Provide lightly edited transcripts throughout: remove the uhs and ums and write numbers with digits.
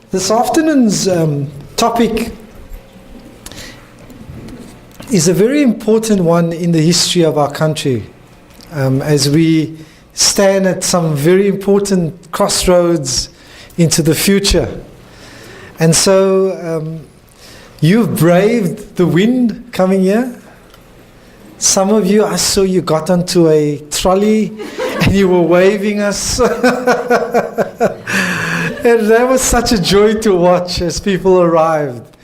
This afternoon's topic is a very important one in the history of our country, as we stand at some very important crossroads into the future. And so you've braved the wind coming here. Some of you, I saw you got onto a trolley and you were waving us. And that was such a joy to watch as people arrived.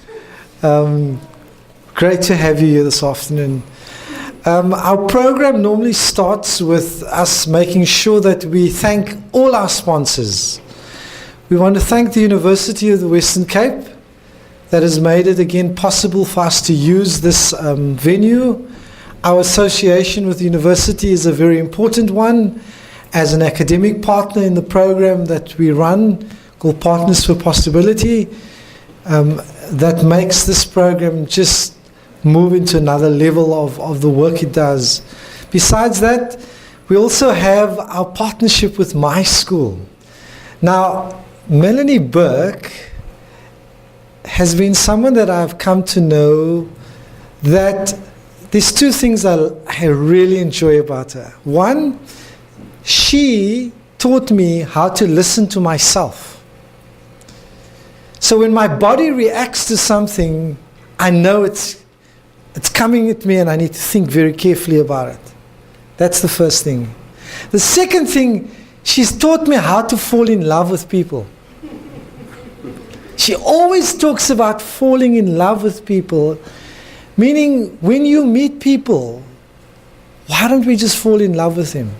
Great to have you here this afternoon. Our program normally starts with us making sure that we thank all our sponsors. We want to thank the University of the Western Cape that has made it again possible for us to use this venue. Our association with the university is a very important one as an academic partner in the program that we run called Partners for Possibility. That makes this program just move into another level of the work it does. Besides that, we also have our partnership with my school. Now, Melanie Burke has been someone that I've come to know that there's two things I really enjoy about her. One, she taught me how to listen to myself. So when my body reacts to something, I know it's coming at me and I need to think very carefully about it. That's the first thing. The second thing, she's taught me how to fall in love with people. She always talks about falling in love with people, meaning when you meet people, why don't we just fall in love with them?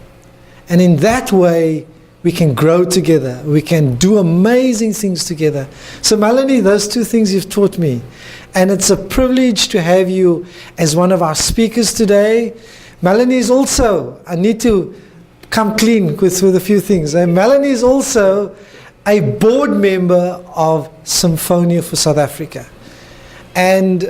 And in that way, we can grow together. We can do amazing things together. So Melanie, those two things you've taught me. And it's a privilege to have you as one of our speakers today. Melanie is also, I need to come clean with a few things. And Melanie is also a board member of Symphonia for South Africa. And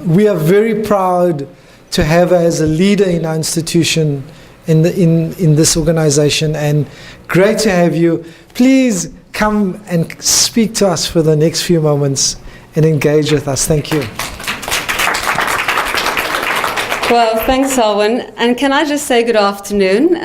we are very proud to have her as a leader in our institution, in this organization, and great to have you. Please come and speak to us for the next few moments and engage with us. Thank you. Well, thanks, Alwyn. And can I just say good afternoon?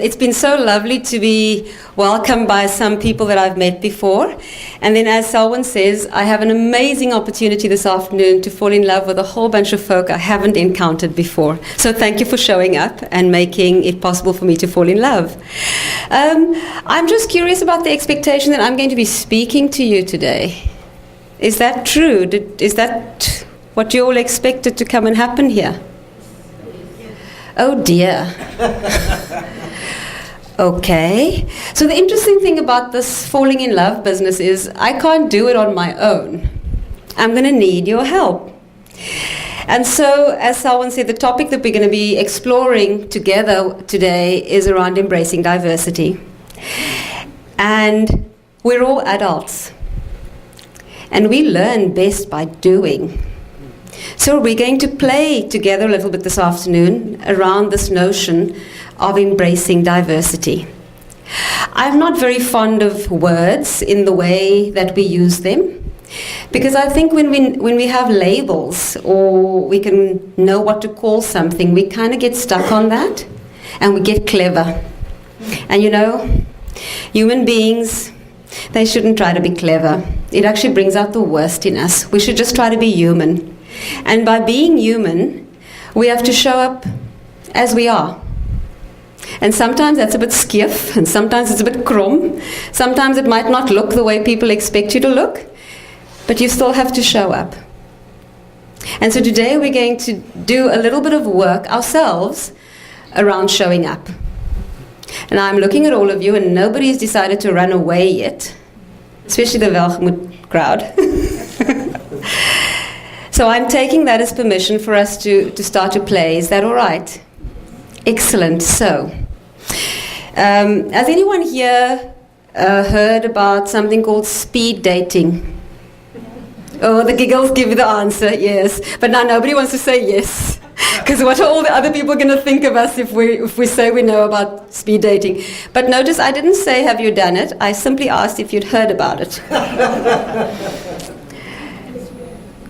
It's been so lovely to be welcomed by some people that I've met before. And then, as Alwyn says, I have an amazing opportunity this afternoon to fall in love with a whole bunch of folk I haven't encountered before. So thank you for showing up and making it possible for me to fall in love. I'm just curious about the expectation that I'm going to be speaking to you today. Is that true? Is that what you all expected to come and happen here? Oh dear. Okay. So the interesting thing about this falling in love business is I can't do it on my own. I'm going to need your help. And so, as Selwyn said, the topic that we're going to be exploring together today is around embracing diversity. And we're all adults. And we learn best by doing. So we're going to play together a little bit this afternoon around this notion of embracing diversity. I'm not very fond of words in the way that we use them, because I think when we have labels or we can know what to call something, we kind of get stuck on that and we get clever. And you know, human beings, they shouldn't try to be clever. It actually brings out the worst in us. We should just try to be human. And by being human, we have to show up as we are. And sometimes that's a bit skiff, and sometimes it's a bit krom. Sometimes it might not look the way people expect you to look, but you still have to show up. And so today we're going to do a little bit of work ourselves around showing up. And I'm looking at all of you, and nobody's decided to run away yet, especially the Welgemoed crowd. So I'm taking that as permission for us to start to play. Is that all right? Excellent. So, has anyone here heard about something called speed dating? Oh, the giggles give you the answer, yes. But now nobody wants to say yes. Because what are all the other people going to think of us if we say we know about speed dating? But notice I didn't say, have you done it? I simply asked if you'd heard about it.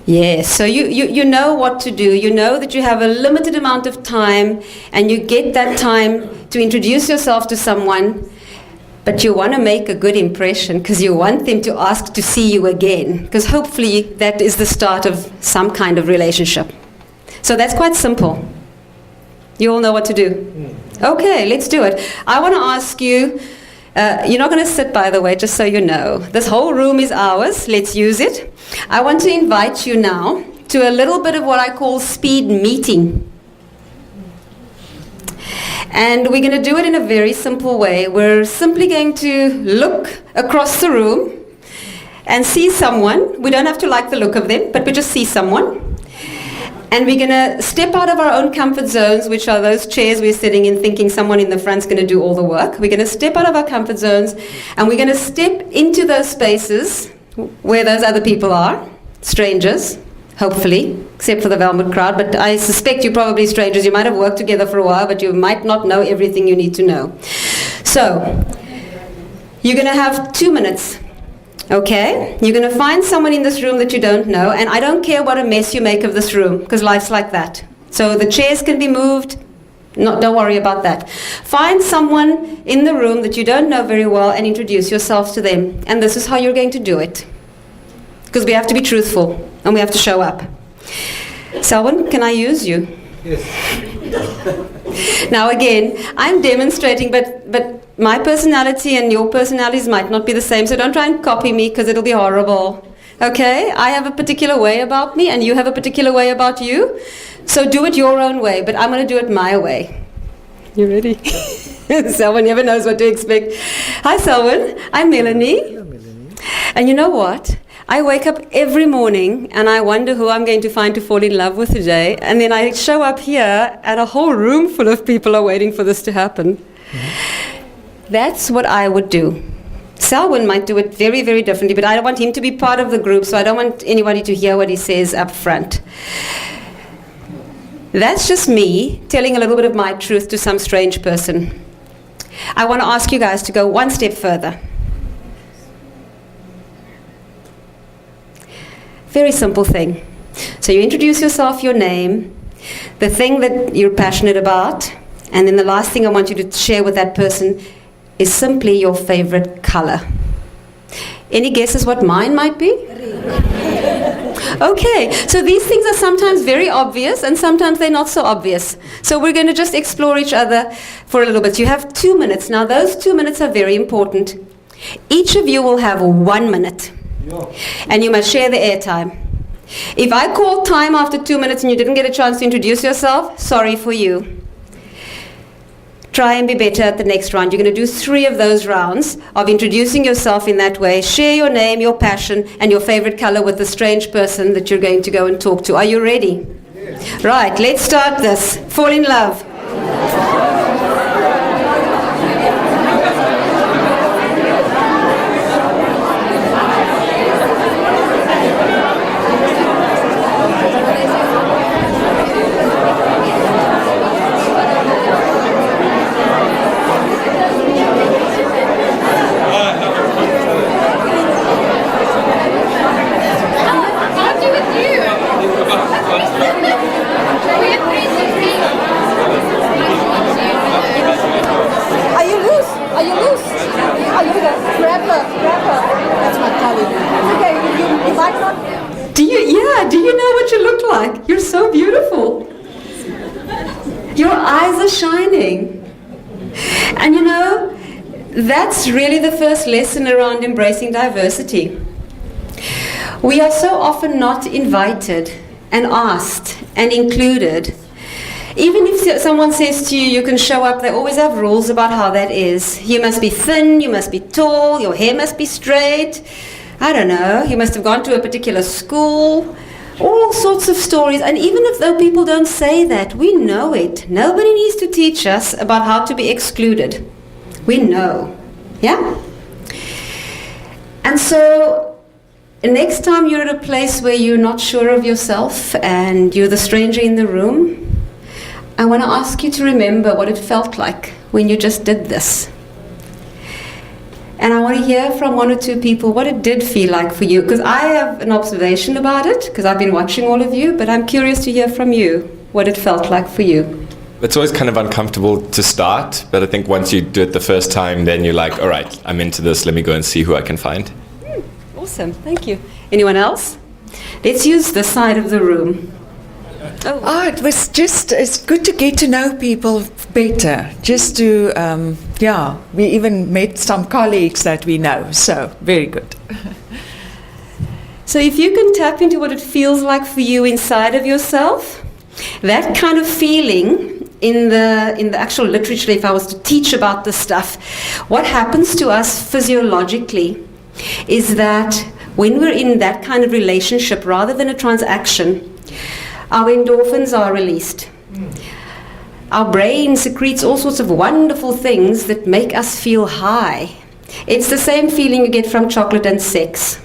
Yes, so you know what to do. You know that you have a limited amount of time, and you get that time to introduce yourself to someone, but you want to make a good impression because you want them to ask to see you again, because hopefully that is the start of some kind of relationship. So that's quite simple. You all know what to do? Okay, let's do it. I want to ask you, you're not going to sit, by the way, just so you know. This whole room is ours. Let's use it. I want to invite you now to a little bit of what I call speed meeting. And we're going to do it in a very simple way. We're simply going to look across the room and see someone. We don't have to like the look of them, but we just see someone. And we're going to step out of our own comfort zones, which are those chairs we're sitting in thinking someone in the front's going to do all the work. We're going to step out of our comfort zones, and we're going to step into those spaces where those other people are, strangers, hopefully, except for the Velvet crowd. But I suspect you're probably strangers. You might have worked together for a while, but you might not know everything you need to know. So, you're going to have 2 minutes. Okay? You're going to find someone in this room that you don't know, and I don't care what a mess you make of this room, because life's like that. So the chairs can be moved. No, don't worry about that. Find someone in the room that you don't know very well and introduce yourself to them. And this is how you're going to do it. Because we have to be truthful, and we have to show up. Selwyn, can I use you? Yes. Now again, I'm demonstrating, but my personality and your personalities might not be the same, so don't try and copy me because it'll be horrible. Okay? I have a particular way about me, and you have a particular way about you. So do it your own way, but I'm going to do it my way. You ready? Selwyn never knows what to expect. Hi, Selwyn. I'm Melanie. Hello, Melanie. And you know what? I wake up every morning and I wonder who I'm going to find to fall in love with today. And then I show up here and a whole room full of people are waiting for this to happen. Mm-hmm. That's what I would do. Selwyn might do it very, very differently, but I don't want him to be part of the group, so I don't want anybody to hear what he says up front. That's just me telling a little bit of my truth to some strange person. I want to ask you guys to go one step further. Very simple thing. So you introduce yourself, your name, the thing that you're passionate about, and then the last thing I want you to share with that person is simply your favorite color. Any guesses what mine might be? Okay, so these things are sometimes very obvious and sometimes they're not so obvious. So we're going to just explore each other for a little bit. You have 2 minutes. Now those 2 minutes are very important. Each of you will have 1 minute. And you must share the airtime. If I call time after 2 minutes and you didn't get a chance to introduce yourself, sorry for you. Try and be better at the next round. You're going to do 3 of those rounds of introducing yourself in that way. Share your name, your passion, and your favorite color with the strange person that you're going to go and talk to. Are you ready? Yes. Right, let's start this. Fall in love. Do you know what you look like? You're so beautiful. Your eyes are shining. And you know, that's really the first lesson around embracing diversity. We are so often not invited and asked and included. Even if someone says to you, you can show up, they always have rules about how that is. You must be thin, you must be tall, your hair must be straight. I don't know, you must have gone to a particular school. All sorts of stories. And even if though people don't say that, we know it. Nobody needs to teach us about how to be excluded. We know. Yeah? And so, next time you're at a place where you're not sure of yourself and you're the stranger in the room, I want to ask you to remember what it felt like when you just did this. And I want to hear from one or two people what it did feel like for you, because I have an observation about it, because I've been watching all of you, but I'm curious to hear from you what it felt like for you. It's always kind of uncomfortable to start, but I think once you do it the first time, then you're like, all right, I'm into this, let me go and see who I can find. Awesome, thank you. Anyone else? Let's use this side of the room. Oh, it was just, it's good to get to know people better. Just to, we even met some colleagues that we know, so very good. So if you can tap into what it feels like for you inside of yourself, that kind of feeling in the actual literature, if I was to teach about this stuff, what happens to us physiologically is that when we're in that kind of relationship, rather than a transaction, our endorphins are released. Our brain secretes all sorts of wonderful things that make us feel high. It's the same feeling you get from chocolate and sex.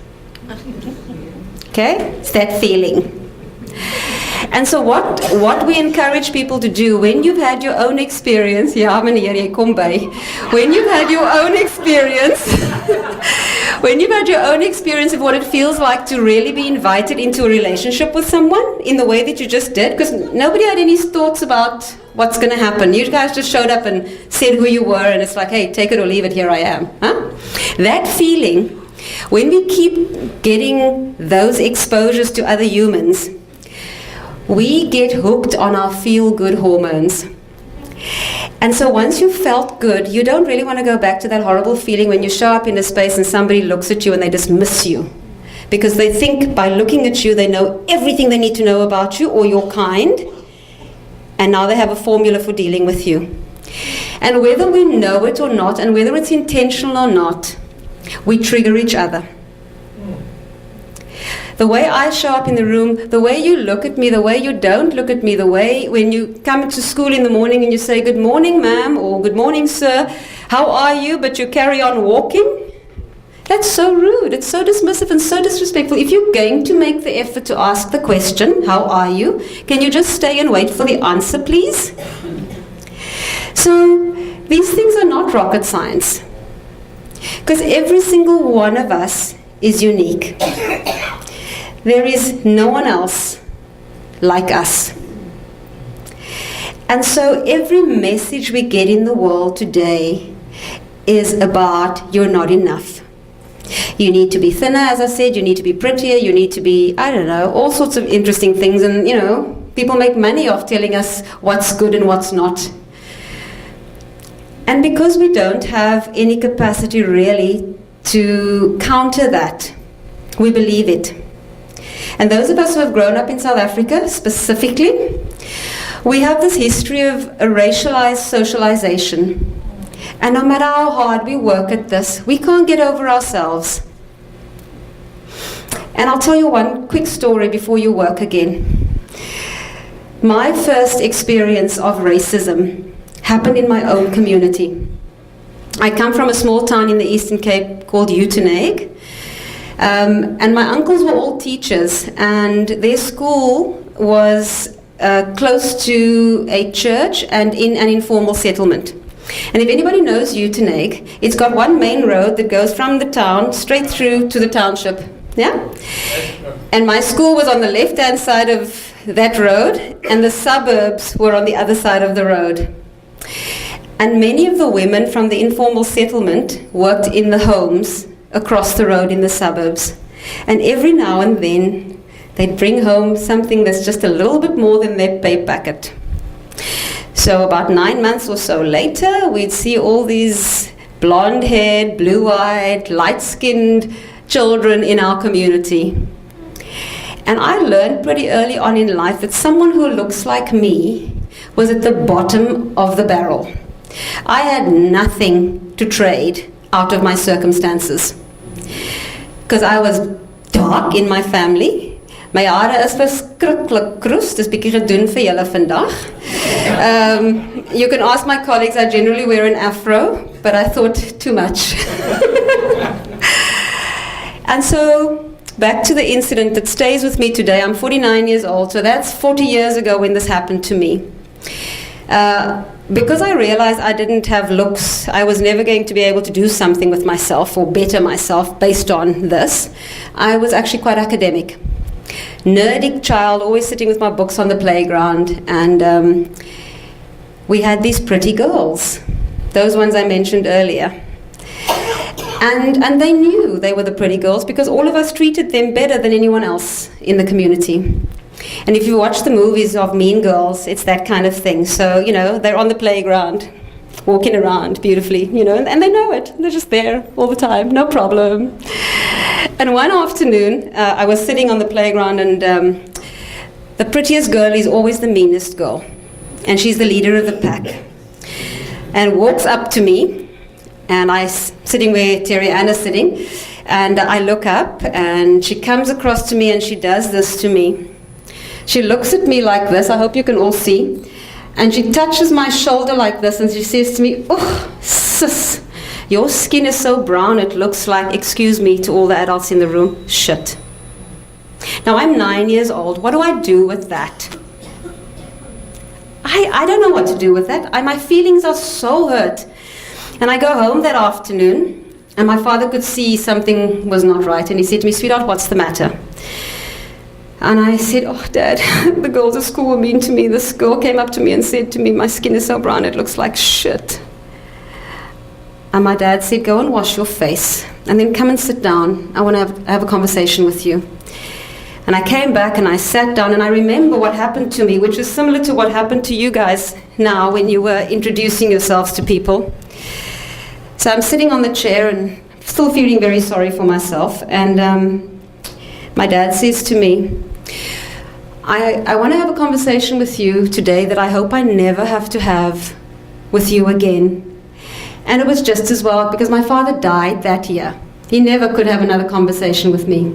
Okay? It's that feeling. And so what we encourage people to do when you've had your own experience, when you've had your own experience, when you've had your own experience of what it feels like to really be invited into a relationship with someone in the way that you just did, because nobody had any thoughts about what's going to happen. You guys just showed up and said who you were, and it's like, hey, take it or leave it, here I am. Huh? That feeling, when we keep getting those exposures to other humans, we get hooked on our feel-good hormones. And so once you've felt good, you don't really want to go back to that horrible feeling when you show up in a space and somebody looks at you and they dismiss you. Because they think by looking at you, they know everything they need to know about you or your kind. And now they have a formula for dealing with you. And whether we know it or not, and whether it's intentional or not, we trigger each other. The way I show up in the room, the way you look at me, the way you don't look at me, the way when you come to school in the morning and you say, good morning, ma'am, or good morning, sir, how are you, but you carry on walking, that's so rude. It's so dismissive and so disrespectful. If you're going to make the effort to ask the question, how are you, can you just stay and wait for the answer, please? So these things are not rocket science, because every single one of us is unique. There is no one else like us. And so every message we get in the world today is about you're not enough. You need to be thinner, as I said, you need to be prettier, you need to be, I don't know, all sorts of interesting things. And, people make money off telling us what's good and what's not. And because we don't have any capacity really to counter that, we believe it. And those of us who have grown up in South Africa specifically, we have this history of a racialized socialization. And no matter how hard we work at this, we can't get over ourselves. And I'll tell you one quick story before you work again. My first experience of racism happened in my own community. I come from a small town in the Eastern Cape called Uitenhage. And my uncles were all teachers, and their school was close to a church and in an informal settlement. And if anybody knows Uitenhage, it's got one main road that goes from the town straight through to the township. Yeah? And my school was on the left-hand side of that road, and the suburbs were on the other side of the road. And many of the women from the informal settlement worked in the homes across the road in the suburbs. And every now and then, they'd bring home something that's just a little bit more than their pay packet. So about 9 months or so later, we'd see all these blonde-haired, blue-eyed, light-skinned children in our community. And I learned pretty early on in life that someone who looks like me was at the bottom of the barrel. I had nothing to trade out of my circumstances. Because I was dark in my family. My hare is verskriklik kroes, dis bietjie gedoen vir julle vandag. You can ask my colleagues, I generally wear an afro, but I thought too much. And so, back to the incident that stays with me today. I'm 49 years old, so that's 40 years ago when this happened to me. Because I realized I didn't have looks, I was never going to be able to do something with myself or better myself based on this, I was actually quite academic. Nerdy child, always sitting with my books on the playground, and we had these pretty girls, those ones I mentioned earlier. And they knew they were the pretty girls because all of us treated them better than anyone else in the community. And if you watch the movies of Mean Girls, it's that kind of thing. So, you know, they're on the playground, walking around beautifully, you know, and they know it. They're just there all the time, no problem. And one afternoon, I was sitting on the playground, and the prettiest girl is always the meanest girl. And she's the leader of the pack. And walks up to me, and I'm sitting where Terry Ann is sitting, and I look up, and she comes across to me, and she does this to me. She looks at me like this, I hope you can all see, and she touches my shoulder like this, and she says to me, "Oh, sis, your skin is so brown it looks like," excuse me to all the adults in the room, "shit." Now I'm 9 years old. What do I do with that? I don't know what to do with that. My feelings are so hurt. And I go home that afternoon, and my father could see something was not right, and he said to me, "Sweetheart, what's the matter?" And I said, "Oh, Dad, the girls at school were mean to me. This girl came up to me and said to me, 'My skin is so brown, it looks like shit.'" And my dad said, "Go and wash your face, and then come and sit down. I want to have a conversation with you." And I came back and I sat down, and I remember what happened to me, which is similar to what happened to you guys now when you were introducing yourselves to people. So I'm sitting on the chair and still feeling very sorry for myself. And my dad says to me, I want to have a conversation with you today that I hope I never have to have with you again. And it was just as well, because my father died that year. He never could have another conversation with me.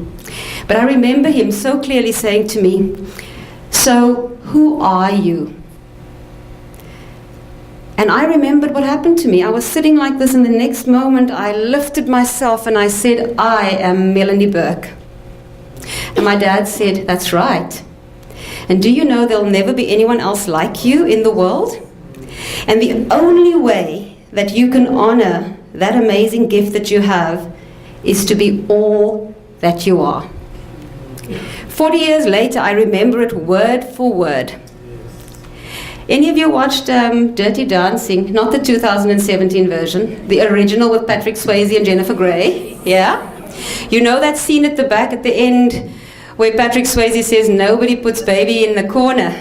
But I remember him so clearly saying to me, "So, who are you?" And I remembered what happened to me. I was sitting like this, and the next moment I lifted myself and I said, "I am Melanie Burke." And my dad said, "That's right. And do you know there'll never be anyone else like you in the world? And the only way that you can honor that amazing gift that you have is to be all that you are." 40 years later, I remember it word for word. Any of you watched Dirty Dancing? Not the 2017 version, the original with Patrick Swayze and Jennifer Grey? Yeah? You know that scene at the back at the end where Patrick Swayze says, "Nobody puts baby in the corner."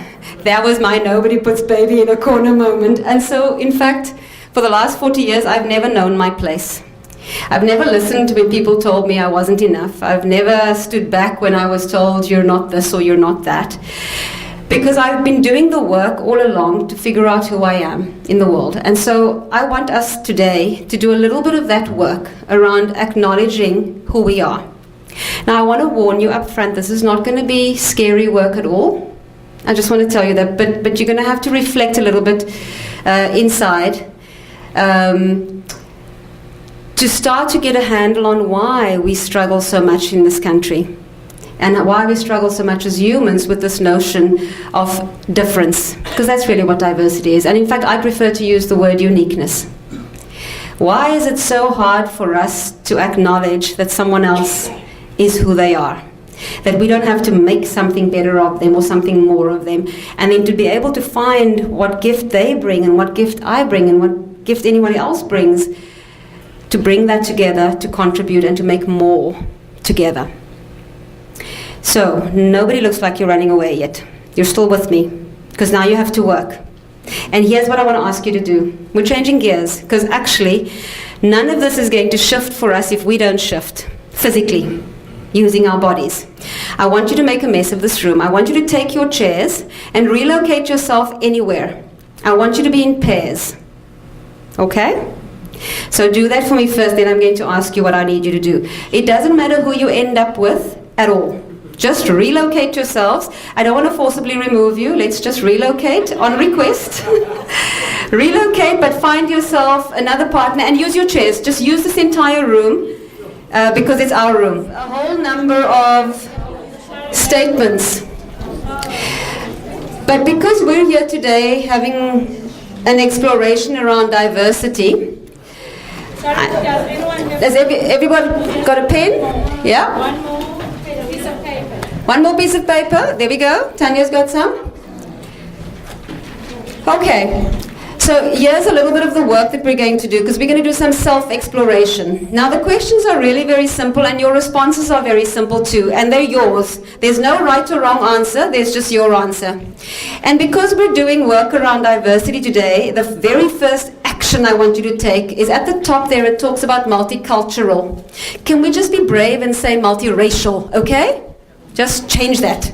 That was my nobody puts baby in a corner moment. And so, in fact, for the last 40 years, I've never known my place. I've never listened when people told me I wasn't enough. I've never stood back when I was told you're not this or you're not that. Because I've been doing the work all along to figure out who I am in the world. And so I want us today to do a little bit of that work around acknowledging who we are. Now I want to warn you up front, this is not going to be scary work at all. I just want to tell you that, but you're going to have to reflect a little bit inside to start to get a handle on why we struggle so much in this country and why we struggle so much as humans with this notion of difference, because that's really what diversity is. And in fact, I prefer to use the word uniqueness. Why is it so hard for us to acknowledge that someone else is who they are? That we don't have to make something better of them or something more of them, and then to be able to find what gift they bring and what gift I bring and what gift anyone else brings, to bring that together, to contribute and to make more together. So, nobody looks like you're running away yet. You're still with me, because now you have to work. And here's what I want to ask you to do. We're changing gears, because actually, none of this is going to shift for us if we don't shift physically, using our bodies. I want you to make a mess of this room. I want you to take your chairs and relocate yourself anywhere. I want you to be in pairs. Okay? So do that for me first, then I'm going to ask you what I need you to do. It doesn't matter who you end up with at all. Just relocate yourselves. I don't want to forcibly remove you. Let's just relocate on request. Relocate, but find yourself another partner and use your chairs. Just use this entire room because it's our room. A whole number of statements. But because we're here today having an exploration around diversity. Sorry, does anyone have Does everyone got a pen? Yeah? one more piece of paper? One more piece of paper. There we go. Tanya's got some. Okay. So here's a little bit of the work that we're going to do, because we're going to do some self-exploration. Now the questions are really very simple, and your responses are very simple too, and they're yours. There's no right or wrong answer, there's just your answer. And because we're doing work around diversity today, the very first action I want you to take is at the top there. It talks about multicultural. Can we just be brave and say multiracial, okay? Just change that.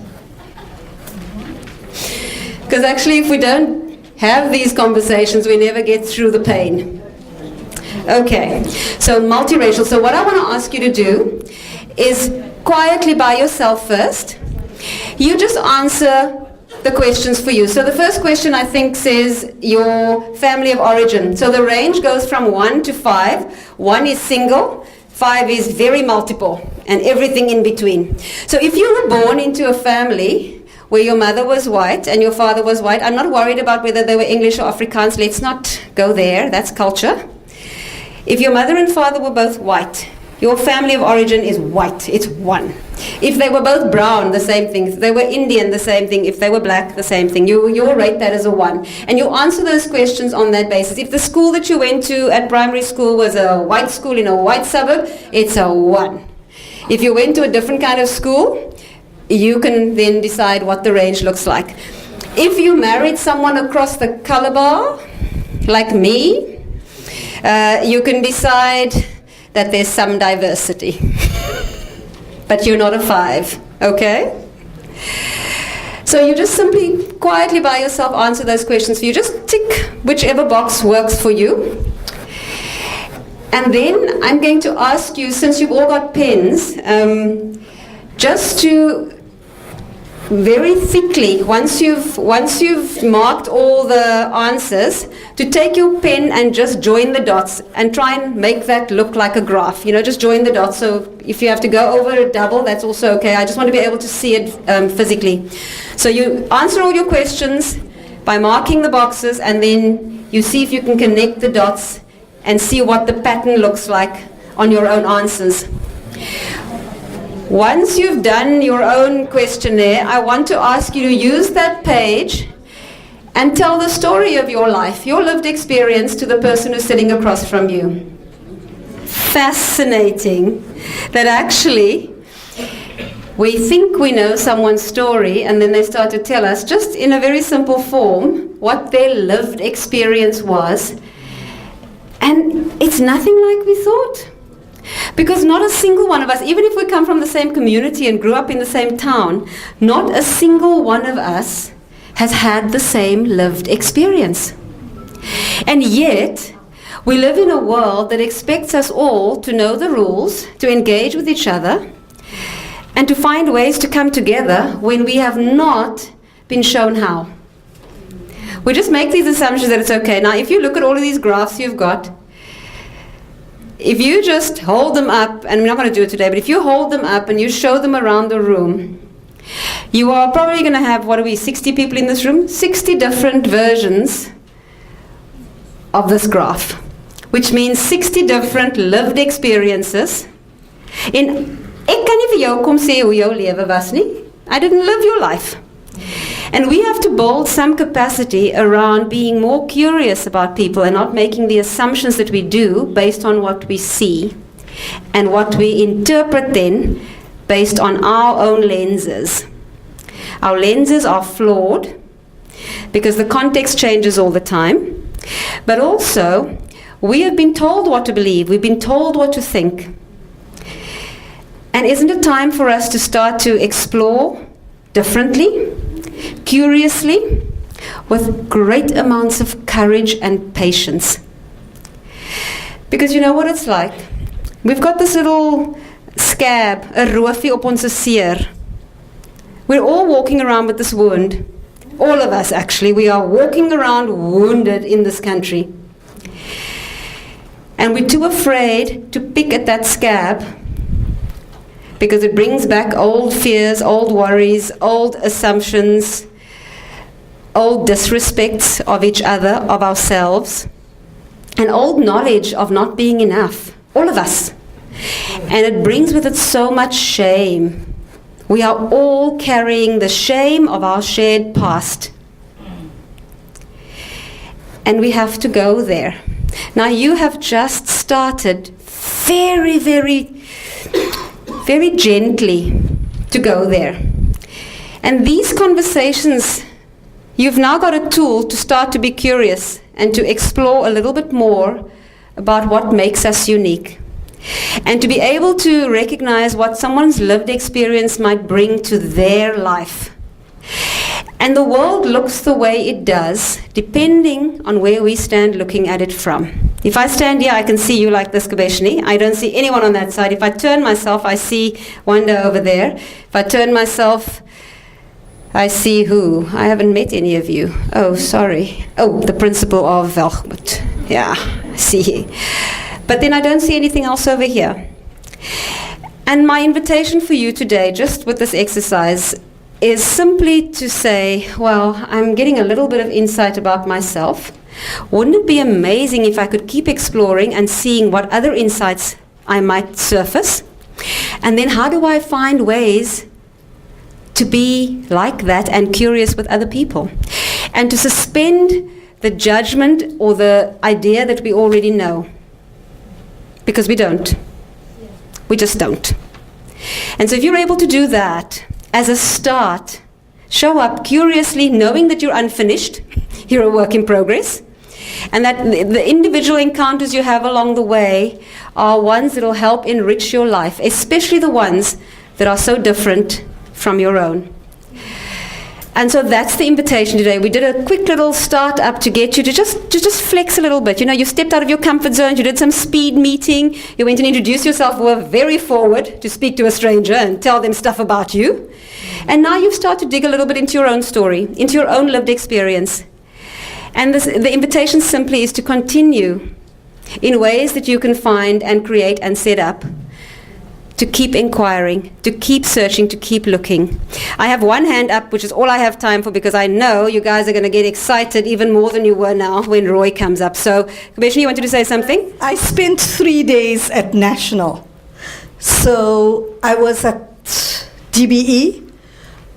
Because actually if we don't have these conversations, we never get through the pain. Okay, so multiracial. So what I want to ask you to do is quietly by yourself first. You just answer the questions for you. So the first question I think says your family of origin. So the range goes from 1 to 5. 1 is single, 5 is very multiple, and everything in between. So if you were born into a family where your mother was white and your father was white, I'm not worried about whether they were English or Afrikaans. Let's not go there. That's culture. If your mother and father were both white, your family of origin is white. It's 1. If they were both brown, the same thing. If they were Indian, the same thing. If they were black, the same thing. You'll rate that as a 1. And you answer those questions on that basis. If the school that you went to at primary school was a white school in a white suburb, it's a 1. If you went to a different kind of school, you can then decide what the range looks like. If you married someone across the color bar, like me, you can decide that there's some diversity. But you're not a 5, okay? So you just simply quietly by yourself answer those questions. You just tick whichever box works for you. And then I'm going to ask you, since you've all got pens, just to very thickly, once you've marked all the answers, to take your pen and just join the dots and try and make that look like a graph. You know, just join the dots. So if you have to go over a double, that's also okay. I just want to be able to see it physically. So you answer all your questions by marking the boxes, and then you see if you can connect the dots and see what the pattern looks like on your own answers. Once you've done your own questionnaire, I want to ask you to use that page and tell the story of your life, your lived experience, to the person who's sitting across from you. Fascinating that actually we think we know someone's story, and then they start to tell us, just in a very simple form, what their lived experience was. And it's nothing like we thought. Because not a single one of us, even if we come from the same community and grew up in the same town, not a single one of us has had the same lived experience. And yet, we live in a world that expects us all to know the rules, to engage with each other, and to find ways to come together when we have not been shown how. We just make these assumptions that it's okay. Now, if you look at all of these graphs you've got, if you just hold them up, and I'm not going to do it today, but if you hold them up and you show them around the room, you are probably going to have, 60 people in this room? 60 different versions of this graph, which means 60 different lived experiences. Ek kan nie vir jou kom sê hoe jou lewe was nie. I didn't live your life. And we have to build some capacity around being more curious about people and not making the assumptions that we do based on what we see and what we interpret then based on our own lenses. Our lenses are flawed because the context changes all the time, but also we have been told what to believe, we've been told what to think. And isn't it time for us to start to explore differently, curiously, with great amounts of courage and patience? Because you know what it's like? We've got this little scab, a roofie op ons seer. We're all walking around with this wound. All of us, actually. We are walking around wounded in this country. And we're too afraid to pick at that scab because it brings back old fears, old worries, old assumptions, old disrespects of each other, of ourselves, an old knowledge of not being enough, all of us. And it brings with it so much shame. We are all carrying the shame of our shared past. And we have to go there. Now you have just started very, very, very gently to go there. And these conversations, you've now got a tool to start to be curious and to explore a little bit more about what makes us unique. And to be able to recognize what someone's lived experience might bring to their life. And the world looks the way it does, depending on where we stand looking at it from. If I stand here, I can see you like this, Kabeshni. I don't see anyone on that side. If I turn myself, I see Wanda over there. If I turn myself, I see who? I haven't met any of you. Oh, sorry. Oh, the principal of Velgmut. Yeah, I see. But then I don't see anything else over here. And my invitation for you today, just with this exercise, is simply to say, well, I'm getting a little bit of insight about myself. Wouldn't it be amazing if I could keep exploring and seeing what other insights I might surface? And then how do I find ways to be like that and curious with other people? And to suspend the judgment or the idea that we already know. Because we don't. We just don't. And so if you're able to do that, as a start, show up curiously, knowing that you're unfinished, you're a work in progress, and that the individual encounters you have along the way are ones that will help enrich your life, especially the ones that are so different from your own. And so that's the invitation today. We did a quick little start up to get you to just flex a little bit. You know, you stepped out of your comfort zone, you did some speed meeting, you went and introduced yourself, were very forward to speak to a stranger and tell them stuff about you. And now you've started to dig a little bit into your own story, into your own lived experience. And the invitation simply is to continue in ways that you can find and create and set up, to keep inquiring, to keep searching, to keep looking. I have one hand up, which is all I have time for, because I know you guys are going to get excited even more than you were now when Roy comes up. So, Kabeshni, you wanted to say something? I spent 3 days at National. So I was at DBE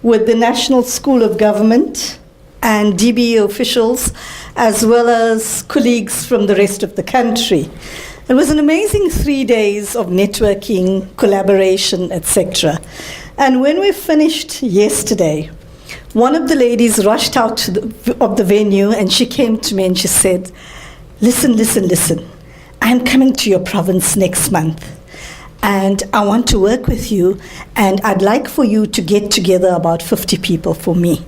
with the National School of Government and DBE officials, as well as colleagues from the rest of the country. It was an amazing 3 days of networking, collaboration, etc. And when we finished yesterday, one of the ladies rushed out of the venue and she came to me and she said, listen, I'm coming to your province next month and I want to work with you and I'd like for you to get together about 50 people for me.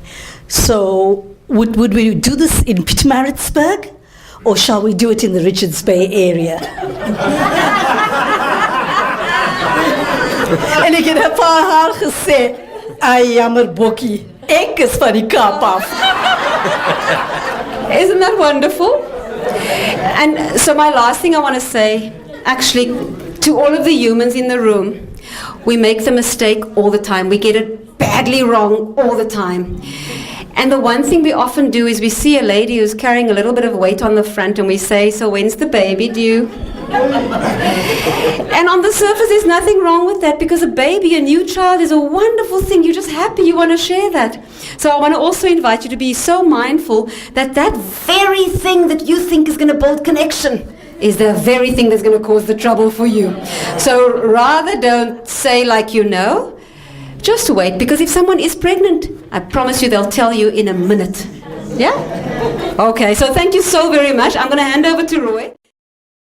So would we do this in Pietermaritzburg? Or shall we do it in the Richards Bay area? En ek het 'n paar haar gesê, "Ai jammer bokkie, ek is van die Kaap af." Isn't that wonderful? And so my last thing I want to say, actually, to all of the humans in the room, we make the mistake all the time. We get it badly wrong all the time. And the one thing we often do is we see a lady who's carrying a little bit of weight on the front and we say, so when's the baby due? And on the surface there's nothing wrong with that, because a baby, a new child, is a wonderful thing. You're just happy, you want to share that. So I want to also invite you to be so mindful that that very thing that you think is going to build connection is the very thing that's going to cause the trouble for you. So rather don't say like you know, just wait, because if someone is pregnant, I promise you they'll tell you in a minute. Yeah? Okay, so thank you so very much. I'm going to hand over to Roy.